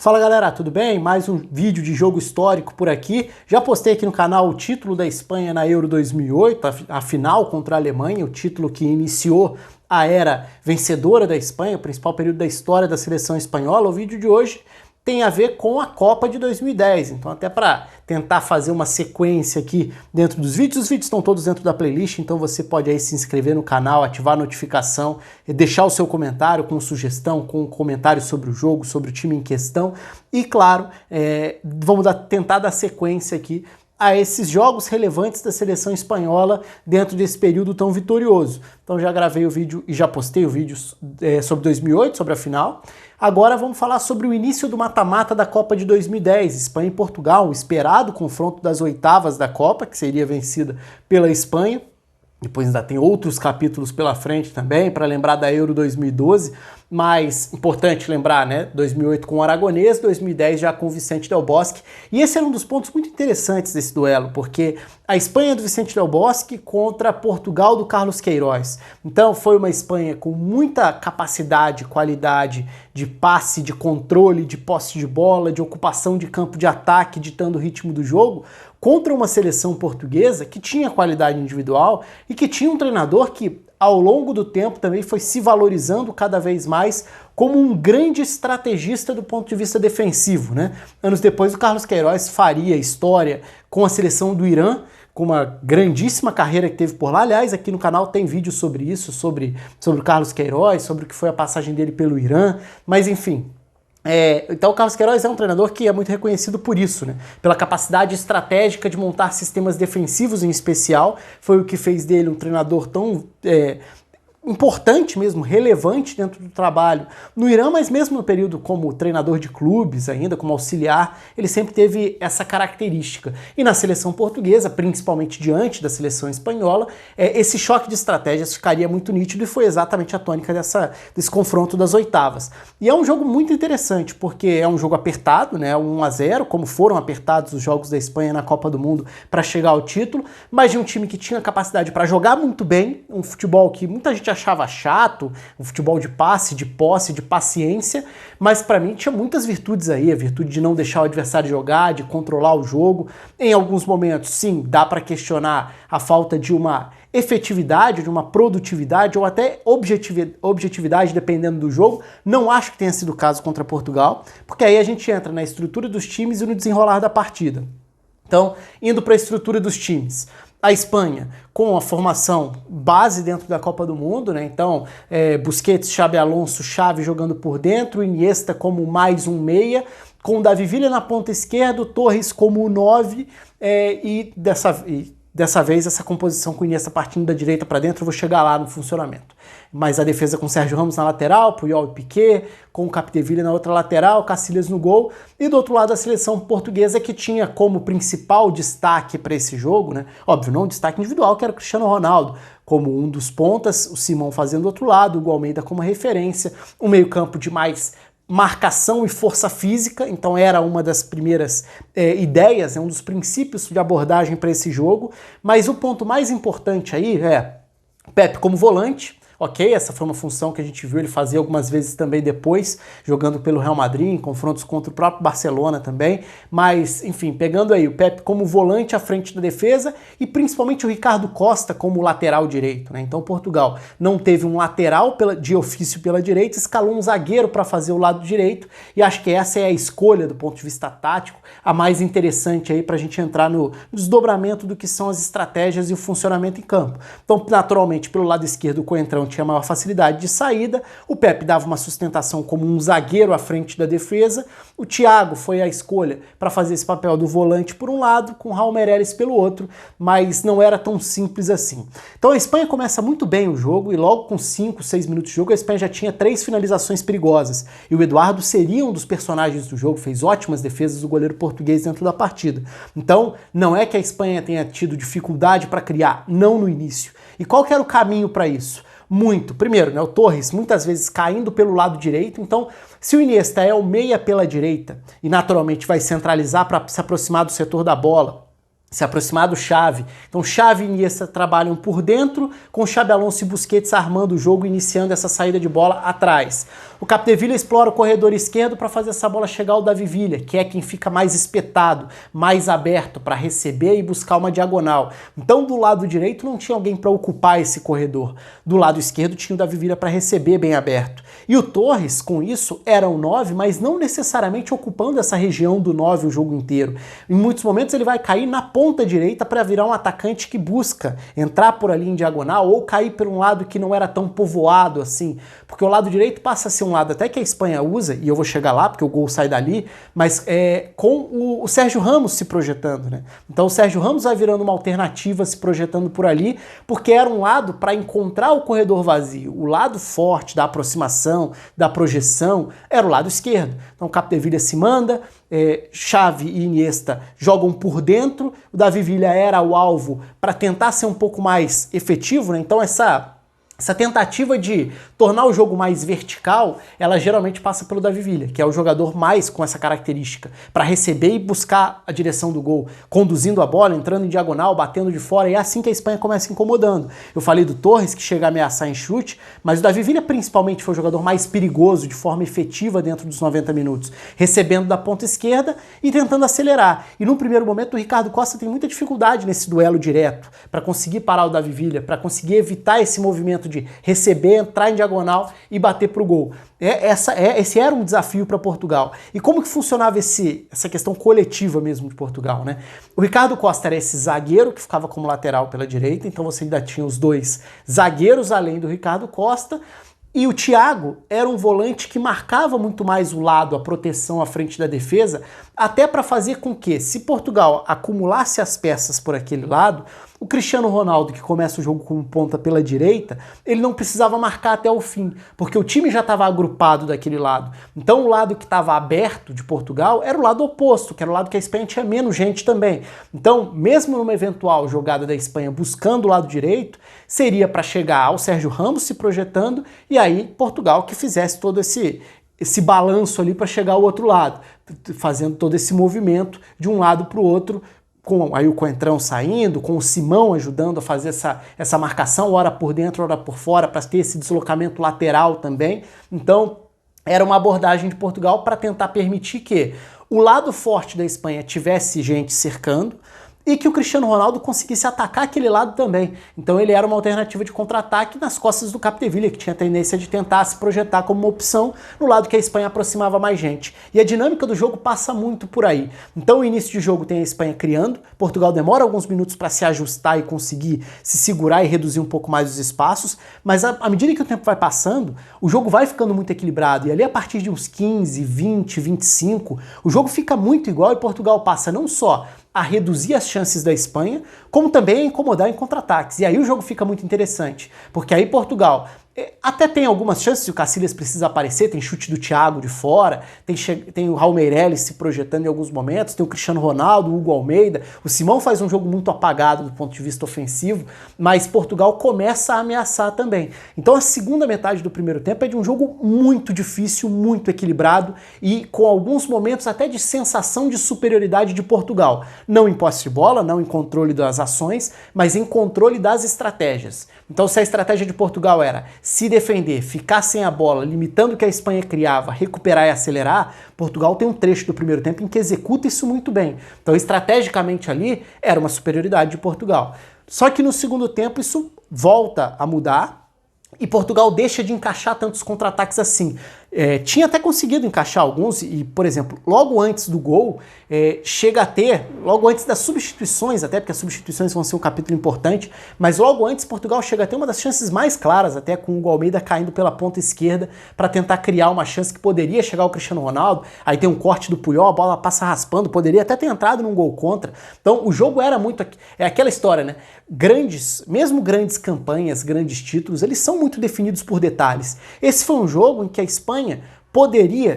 Fala galera, tudo bem? Mais um vídeo de jogo histórico por aqui. Já postei aqui no canal o título da Espanha na Euro 2008, a final contra a Alemanha, o título que iniciou a era vencedora da Espanha, o principal período da história da seleção espanhola. O vídeo de hoje tem a ver com a Copa de 2010, então até para tentar fazer uma sequência aqui dentro dos vídeos, os vídeos estão todos dentro da playlist, então você pode aí se inscrever no canal, ativar a notificação, deixar o seu comentário com sugestão, com comentário sobre o jogo, sobre o time em questão, e claro, vamos tentar dar sequência aqui a esses jogos relevantes da seleção espanhola dentro desse período tão vitorioso. Então já gravei o vídeo e já postei o vídeo sobre 2008, sobre a final. Agora vamos falar sobre o início do mata-mata da Copa de 2010, Espanha e Portugal, o esperado confronto das oitavas da Copa, que seria vencida pela Espanha. Depois ainda tem outros capítulos pela frente também, para lembrar da Euro 2012, mas importante lembrar, né, 2008 com o Aragonês, 2010 já com o Vicente Del Bosque, e esse era um dos pontos muito interessantes desse duelo, porque a Espanha do Vicente Del Bosque contra Portugal do Carlos Queiroz. Então foi uma Espanha com muita capacidade, qualidade de passe, de controle, de posse de bola, de ocupação de campo de ataque, ditando o ritmo do jogo, contra uma seleção portuguesa que tinha qualidade individual e que tinha um treinador que, ao longo do tempo, também foi se valorizando cada vez mais como um grande estrategista do ponto de vista defensivo, né? Anos depois, o Carlos Queiroz faria história com a seleção do Irã, com uma grandíssima carreira que teve por lá. Aliás, aqui no canal tem vídeo sobre isso, sobre o Carlos Queiroz, sobre o que foi a passagem dele pelo Irã, mas enfim. Então o Carlos Queiroz é um treinador que é muito reconhecido por isso, né? Pela capacidade estratégica de montar sistemas defensivos em especial, foi o que fez dele um treinador tão importante mesmo, relevante dentro do trabalho no Irã, mas mesmo no período como treinador de clubes ainda, como auxiliar, ele sempre teve essa característica. E na seleção portuguesa, principalmente diante da seleção espanhola, esse choque de estratégias ficaria muito nítido e foi exatamente a tônica desse confronto das oitavas. E é um jogo muito interessante, porque é um jogo apertado, né, 1-0, como foram apertados os jogos da Espanha na Copa do Mundo para chegar ao título, mas de um time que tinha capacidade para jogar muito bem, um futebol que muita gente achava chato, um futebol de passe, de posse, de paciência, mas para mim tinha muitas virtudes aí, a virtude de não deixar o adversário jogar, de controlar o jogo. Em alguns momentos, sim, dá para questionar a falta de uma efetividade, de uma produtividade ou até objetividade, dependendo do jogo. Não acho que tenha sido o caso contra Portugal, porque aí a gente entra na estrutura dos times e no desenrolar da partida. Então, indo para a estrutura dos times, a Espanha com a formação base dentro da Copa do Mundo, né? Então Busquets, Xabi Alonso, Xavi jogando por dentro, Iniesta como mais um meia, com Davi Villa na ponta esquerda, Torres como 9 e dessa vez essa composição com Iniesta partindo da direita para dentro, eu vou chegar lá no funcionamento. Mas a defesa com Sérgio Ramos na lateral, Puyol e Piqué, com o Capdeville na outra lateral, Casillas no gol, e do outro lado a seleção portuguesa que tinha como principal destaque para esse jogo, né? Óbvio, não um destaque individual, que era o Cristiano Ronaldo, como um dos pontas, o Simão fazendo do outro lado, o Hugo Almeida como referência, um meio-campo de mais marcação e força física, então era uma das primeiras ideias, um dos princípios de abordagem para esse jogo, mas o ponto mais importante aí é Pepe como volante. Ok, essa foi uma função que a gente viu ele fazer algumas vezes também depois, jogando pelo Real Madrid, em confrontos contra o próprio Barcelona também, mas, enfim, pegando aí o Pepe como volante à frente da defesa e principalmente o Ricardo Costa como lateral direito, né? Então Portugal não teve um lateral de ofício pela direita, escalou um zagueiro para fazer o lado direito e acho que essa é a escolha do ponto de vista tático, a mais interessante aí para a gente entrar no desdobramento do que são as estratégias e o funcionamento em campo. Então, naturalmente, pelo lado esquerdo o Coentrão tinha maior facilidade de saída, o Pepe dava uma sustentação como um zagueiro à frente da defesa, o Thiago foi a escolha para fazer esse papel do volante por um lado, com o Raul Meireles pelo outro, mas não era tão simples assim. Então a Espanha começa muito bem o jogo e logo com 5, 6 minutos de jogo a Espanha já tinha 3 finalizações perigosas e o Eduardo seria um dos personagens do jogo, fez ótimas defesas do goleiro português dentro da partida. Então não é que a Espanha tenha tido dificuldade para criar, não no início. E qual que era o caminho para isso? Muito. Primeiro, né, o Torres muitas vezes caindo pelo lado direito, então se o Iniesta é o meia pela direita e naturalmente vai centralizar para se aproximar do setor da bola, se aproximar do Xavi. Então Xavi e Iniesta trabalham por dentro, com Xabi Alonso e Busquets armando o jogo, iniciando essa saída de bola atrás. O Capdevila explora o corredor esquerdo para fazer essa bola chegar ao Davi Villa, que é quem fica mais espetado, mais aberto para receber e buscar uma diagonal. Então do lado direito não tinha alguém para ocupar esse corredor. Do lado esquerdo tinha o Davi Villa para receber bem aberto. E o Torres, com isso, era um 9, mas não necessariamente ocupando essa região do 9 o jogo inteiro. Em muitos momentos ele vai cair na ponta direita para virar um atacante que busca entrar por ali em diagonal ou cair por um lado que não era tão povoado assim, porque o lado direito passa a ser um lado até que a Espanha usa, e eu vou chegar lá porque o gol sai dali, mas com o Sérgio Ramos se projetando, né? Então o Sérgio Ramos vai virando uma alternativa, se projetando por ali, porque era um lado para encontrar o corredor vazio. O lado forte da aproximação, da projeção, era o lado esquerdo. Então o Capdevila se manda, Xavi e Iniesta jogam por dentro, o Davi Villa era o alvo para tentar ser um pouco mais efetivo, né? Então essa tentativa de tornar o jogo mais vertical, ela geralmente passa pelo Davi Villa, que é o jogador mais com essa característica, para receber e buscar a direção do gol, conduzindo a bola, entrando em diagonal, batendo de fora, e é assim que a Espanha começa incomodando. Eu falei do Torres, que chega a ameaçar em chute, mas o Davi Villa principalmente foi o jogador mais perigoso, de forma efetiva dentro dos 90 minutos, recebendo da ponta esquerda e tentando acelerar. E no primeiro momento o Ricardo Costa tem muita dificuldade nesse duelo direto, para conseguir parar o Davi Villa, para conseguir evitar esse movimento de receber, entrar em diagonal e bater pro gol. Esse era um desafio para Portugal. E como que funcionava essa questão coletiva mesmo de Portugal, né? O Ricardo Costa era esse zagueiro que ficava como lateral pela direita, então você ainda tinha os dois zagueiros além do Ricardo Costa, e o Thiago era um volante que marcava muito mais o lado, a proteção à frente da defesa, até para fazer com que, se Portugal acumulasse as peças por aquele lado, o Cristiano Ronaldo, que começa o jogo como ponta pela direita, ele não precisava marcar até o fim, porque o time já estava agrupado daquele lado. Então o lado que estava aberto de Portugal era o lado oposto, que era o lado que a Espanha tinha menos gente também. Então, mesmo numa eventual jogada da Espanha buscando o lado direito, seria para chegar ao Sérgio Ramos se projetando, e aí Portugal que fizesse todo esse balanço ali para chegar ao outro lado, fazendo todo esse movimento de um lado para o outro, com aí o Coentrão saindo, com o Simão ajudando a fazer essa marcação, ora por dentro, ora por fora, para ter esse deslocamento lateral também. Então, era uma abordagem de Portugal para tentar permitir que o lado forte da Espanha tivesse gente cercando, e que o Cristiano Ronaldo conseguisse atacar aquele lado também. Então ele era uma alternativa de contra-ataque nas costas do Capdevila, que tinha a tendência de tentar se projetar como uma opção no lado que a Espanha aproximava mais gente. E a dinâmica do jogo passa muito por aí. Então o início de jogo tem a Espanha criando, Portugal demora alguns minutos para se ajustar e conseguir se segurar e reduzir um pouco mais os espaços, mas à medida que o tempo vai passando, o jogo vai ficando muito equilibrado, e ali a partir de uns 15, 20, 25, o jogo fica muito igual e Portugal passa não só a reduzir as chances da Espanha, como também a incomodar em contra-ataques. E aí o jogo fica muito interessante, porque aí Portugal até tem algumas chances, o Casillas precisa aparecer, tem chute do Thiago de fora, tem o Raul Meireles se projetando em alguns momentos, tem o Cristiano Ronaldo, o Hugo Almeida, o Simão faz um jogo muito apagado do ponto de vista ofensivo, mas Portugal começa a ameaçar também. Então a segunda metade do primeiro tempo é de um jogo muito difícil, muito equilibrado e com alguns momentos até de sensação de superioridade de Portugal. Não em posse de bola, não em controle das ações, mas em controle das estratégias. Então se a estratégia de Portugal era se defender, ficar sem a bola, limitando o que a Espanha criava, recuperar e acelerar, Portugal tem um trecho do primeiro tempo em que executa isso muito bem. Então, estrategicamente ali, era uma superioridade de Portugal. Só que no segundo tempo isso volta a mudar e Portugal deixa de encaixar tantos contra-ataques assim. Tinha até conseguido encaixar alguns e, por exemplo, logo antes do gol, chega a ter, logo antes das substituições, até porque as substituições vão ser um capítulo importante, mas logo antes Portugal chega a ter uma das chances mais claras, até com o Hugo Almeida caindo pela ponta esquerda para tentar criar uma chance que poderia chegar ao Cristiano Ronaldo, aí tem um corte do Puyol, a bola passa raspando, poderia até ter entrado num gol contra. Então o jogo era muito, é aquela história, né? Mesmo grandes campanhas, grandes títulos, eles são muito definidos por detalhes. Esse foi um jogo em que a Espanha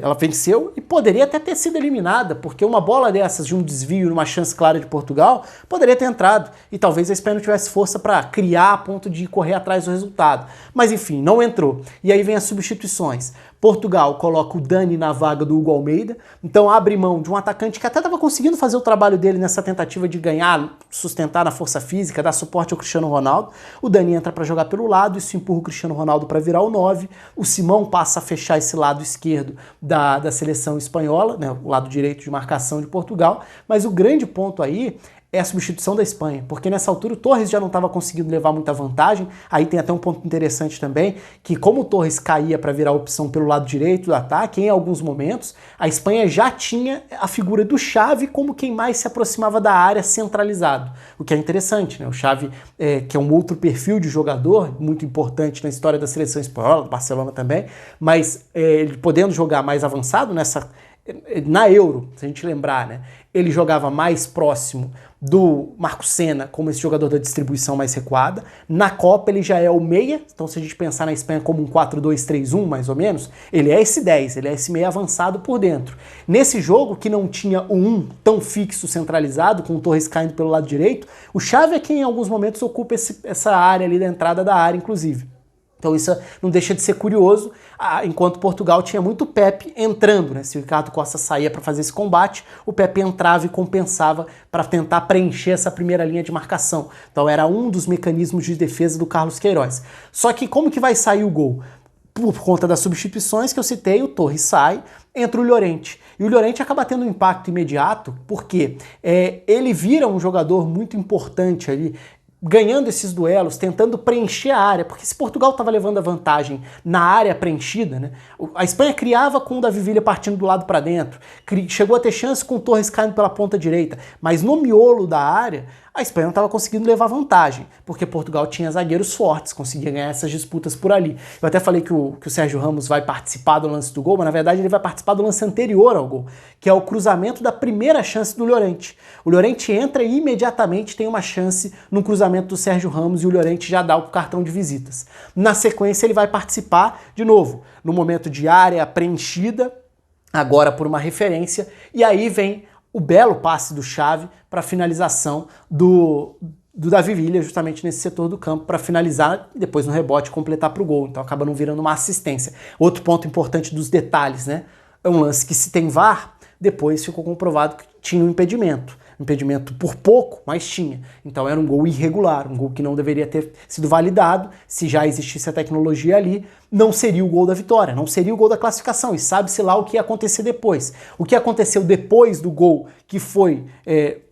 ela venceu e poderia até ter sido eliminada, porque uma bola dessas de um desvio, uma chance clara de Portugal, poderia ter entrado e talvez a Espanha não tivesse força para criar a ponto de correr atrás do resultado. Mas enfim, não entrou. E aí vem as substituições. Portugal coloca o Dani na vaga do Hugo Almeida, então abre mão de um atacante que até estava conseguindo fazer o trabalho dele nessa tentativa de ganhar, sustentar na força física, dar suporte ao Cristiano Ronaldo. O Dani entra para jogar pelo lado, isso empurra o Cristiano Ronaldo para virar o 9, o Simão passa a fechar esse lado esquerdo da seleção espanhola, né, o lado direito de marcação de Portugal, mas o grande ponto aí é a substituição da Espanha, porque nessa altura o Torres já não estava conseguindo levar muita vantagem. Aí tem até um ponto interessante também, que como o Torres caía para virar a opção pelo lado direito do ataque, em alguns momentos, a Espanha já tinha a figura do Xavi como quem mais se aproximava da área centralizado, o que é interessante, né? O Xavi, que é um outro perfil de jogador, muito importante na história da seleção espanhola, do Barcelona também, mas ele podendo jogar mais avançado na Euro, se a gente lembrar, né? Ele jogava mais próximo do Marco Senna como esse jogador da distribuição mais recuada. Na Copa ele já é o meia, então se a gente pensar na Espanha como um 4-2-3-1 mais ou menos, ele é esse 10, ele é esse meia avançado por dentro. Nesse jogo que não tinha o 1 tão fixo, centralizado, com o Torres caindo pelo lado direito, o Xavi é quem em alguns momentos ocupa essa área ali da entrada da área, inclusive. Então isso não deixa de ser curioso, enquanto Portugal tinha muito Pepe entrando, né? Se o Ricardo Costa saía para fazer esse combate, o Pepe entrava e compensava para tentar preencher essa primeira linha de marcação. Então era um dos mecanismos de defesa do Carlos Queiroz. Só que como que vai sair o gol? Por conta das substituições que eu citei, o Torres sai, entra o Llorente. E o Llorente acaba tendo um impacto imediato, porque ele vira um jogador muito importante ali, ganhando esses duelos, tentando preencher a área, porque se Portugal estava levando a vantagem na área preenchida, né, a Espanha criava com o Davi Villa partindo do lado para dentro, chegou a ter chance com o Torres caindo pela ponta direita, mas no miolo da área, a Espanha não estava conseguindo levar vantagem, porque Portugal tinha zagueiros fortes, conseguia ganhar essas disputas por ali. Eu até falei que o Sérgio Ramos vai participar do lance do gol, mas na verdade ele vai participar do lance anterior ao gol, que é o cruzamento da primeira chance do Llorente. O Llorente entra e imediatamente tem uma chance no cruzamento do Sérgio Ramos e o Llorente já dá o cartão de visitas. Na sequência ele vai participar de novo, no momento de área preenchida, agora por uma referência, e aí vem o belo passe do Xavi para finalização do Davi Villa, justamente nesse setor do campo, para finalizar e depois no rebote completar para o gol. Então acaba não virando uma assistência. Outro ponto importante dos detalhes, né? É um lance que, se tem VAR, depois ficou comprovado que tinha um impedimento. Impedimento por pouco, mas tinha. Então era um gol irregular, um gol que não deveria ter sido validado. Se já existisse a tecnologia ali, não seria o gol da vitória, não seria o gol da classificação. E sabe-se lá o que ia acontecer depois. O que aconteceu depois do gol que foi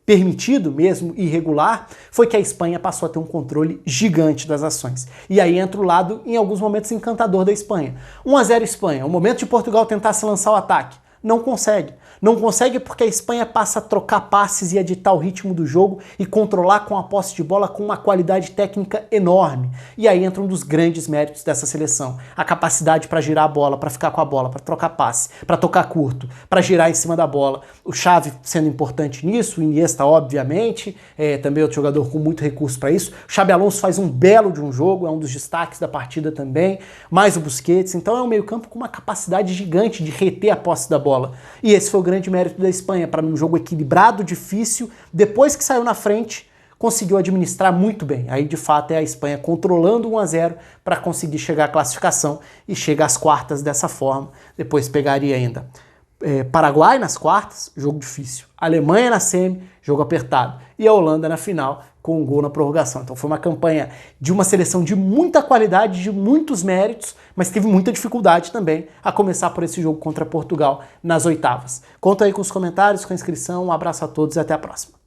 permitido, mesmo irregular, foi que a Espanha passou a ter um controle gigante das ações. E aí entra o lado, em alguns momentos, encantador da Espanha. 1-0 Espanha, o momento de Portugal tentar se lançar o ataque. Não consegue. Não consegue porque a Espanha passa a trocar passes e a ditar o ritmo do jogo e controlar com a posse de bola com uma qualidade técnica enorme. E aí entra um dos grandes méritos dessa seleção. A capacidade para girar a bola, para ficar com a bola, para trocar passe, para tocar curto, para girar em cima da bola. O Xavi sendo importante nisso, o Iniesta obviamente, também outro jogador com muito recurso para isso. O Xabi Alonso faz um belo de um jogo, é um dos destaques da partida também, mais o Busquets. Então é um meio-campo com uma capacidade gigante de reter a posse da bola. E esse foi o grande mérito da Espanha, para um jogo equilibrado, difícil, depois que saiu na frente, conseguiu administrar muito bem. Aí, de fato, é a Espanha controlando 1-0 para conseguir chegar à classificação e chega às quartas dessa forma. Depois pegaria ainda Paraguai nas quartas, jogo difícil. Alemanha na semi, jogo apertado. E a Holanda na final, com um gol na prorrogação. Então foi uma campanha de uma seleção de muita qualidade, de muitos méritos, mas teve muita dificuldade também, a começar por esse jogo contra Portugal nas oitavas. Conta aí com os comentários, com a inscrição, um abraço a todos e até a próxima.